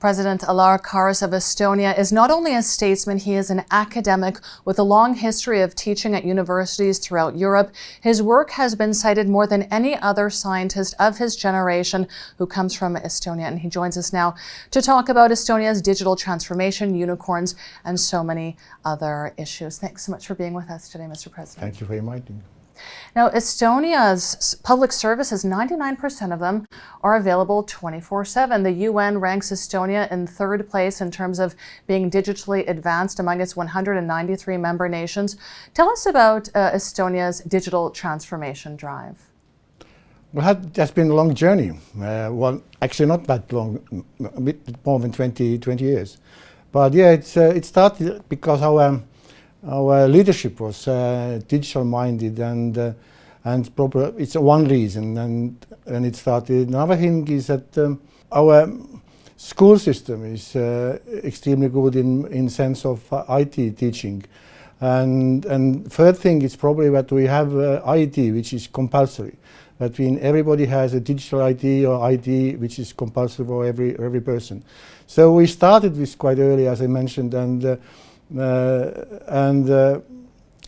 President Alar Karis of Estonia is not only a statesman, he is an academic with a long history of teaching at universities throughout Europe. His work has been cited more than any other scientist of his generation who comes from Estonia, and he joins us now to talk about Estonia's digital transformation, unicorns, and so many other issues. Thanks so much for being with us today, Mr. President. Thank you for inviting me. Now, Estonia's public services, 99% of them are available 24/7. The UN ranks Estonia in third place in terms of being digitally advanced among its 193 member nations. Tell us about Estonia's digital transformation drive. Well, it has been a long journey. Well, actually not that long, a bit more than 20 years. But yeah, it started because our leadership was digital-minded, and proper. It's one reason, and it started. Another thing is that our school system is extremely good in sense of IT teaching, and third thing is probably that we have IT, which is compulsory. That means everybody has a digital ID or ID which is compulsory for every person. So we started this quite early, as I mentioned, and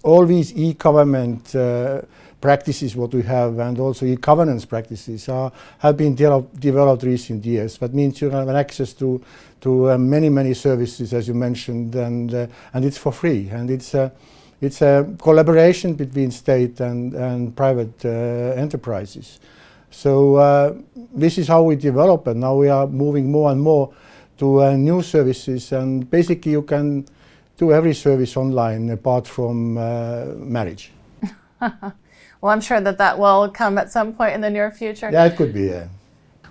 all these e-government practices what we have, and also e-governance practices have been developed recent years. That means you have access to many services, as you mentioned, and it's for free, and it's a collaboration between state and private enterprises. So this is how we develop, and now we are moving more and more to new services, and basically you can do every service online apart from marriage. Well, I'm sure that will come at some point in the near future. Yeah, it could be, yeah.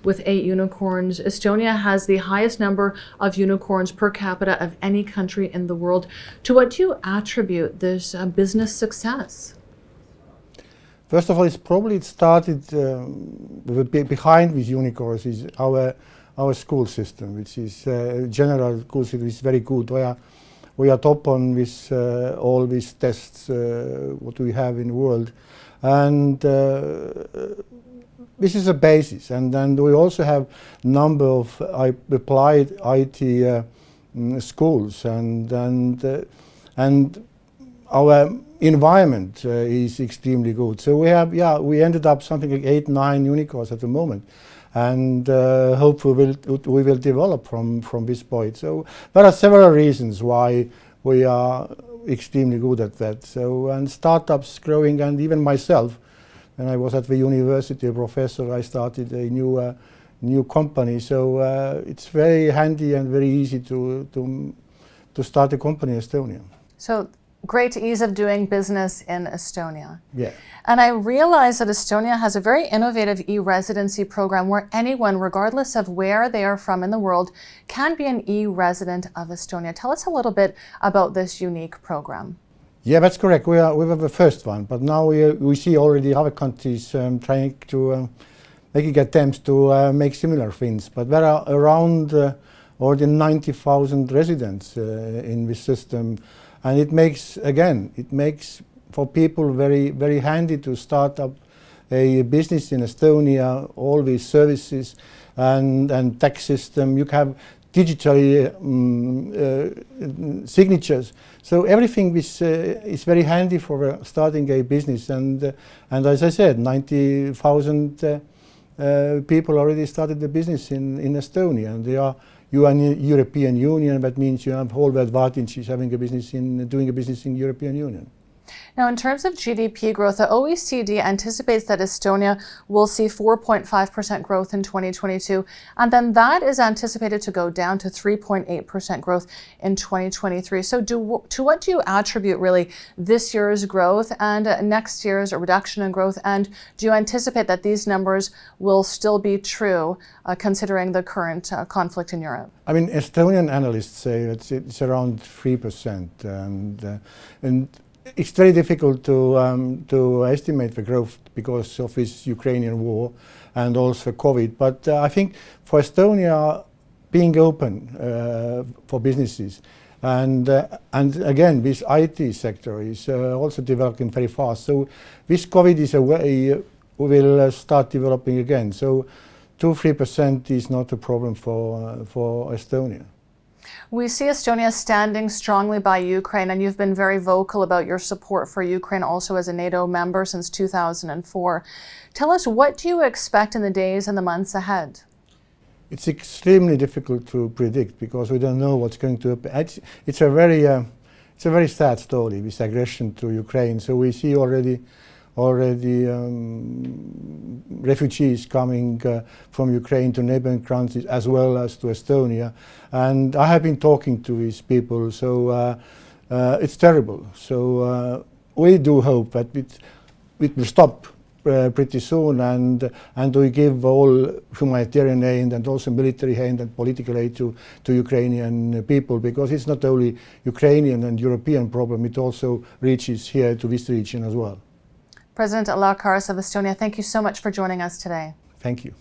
With 8 unicorns, Estonia has the highest number of unicorns per capita of any country in the world. To what do you attribute this business success? First of all, it started behind these unicorns is our school system, which is general school system is very good. We are top on this, all these tests what we have in the world, and this is a basis. And then we also have number of applied IT schools, and our environment is extremely good. So we ended up something like 8-9 unicorns at the moment. And hopefully we will develop from this point. So there are several reasons why we are extremely good at that. So, and startups growing, and even myself, when I was at the university, a professor, I started a new company. So it's very handy and very easy to start a company in Estonia. So great ease of doing business in Estonia. Yeah. And I realize that Estonia has a very innovative e-residency program where anyone, regardless of where they are from in the world, can be an e-resident of Estonia. Tell us a little bit about this unique program. Yeah, that's correct. We were the first one, but now we see already other countries trying to making attempts to make similar things. But there are around already 90,000 residents in this system. And it makes for people very handy to start up a business in Estonia, all these services and tax system. You have digitally signatures. So everything is very handy for starting a business. And as I said, 90,000 people already started the business in Estonia, and you are in the European Union. That means you have all the advantages having a business doing a business in the European Union. Now, in terms of GDP growth, the OECD anticipates that Estonia will see 4.5% growth in 2022, and then that is anticipated to go down to 3.8% growth in 2023. So to what do you attribute really this year's growth and next year's reduction in growth, and do you anticipate that these numbers will still be true considering the current conflict in Europe? I mean, Estonian analysts say it's around 3%, and it's very difficult to estimate the growth because of this Ukrainian war and also COVID. But I think for Estonia, being open for businesses, and again, this IT sector is also developing very fast. So this COVID is a way we will start developing again. So 2-3% is not a problem for Estonia. We see Estonia standing strongly by Ukraine, and you've been very vocal about your support for Ukraine also as a NATO member since 2004. Tell us, what do you expect in the days and the months ahead? It's extremely difficult to predict because we don't know what's going to happen. It's a very sad story, this aggression to Ukraine. So we see already refugees coming from Ukraine to neighboring countries as well as to Estonia. And I have been talking to these people, so it's terrible. So we do hope that it will stop pretty soon, and we give all humanitarian aid and also military aid and political aid to Ukrainian people, because it's not only Ukrainian and European problem, it also reaches here to this region as well. President Alar Karis of Estonia, thank you so much for joining us today. Thank you.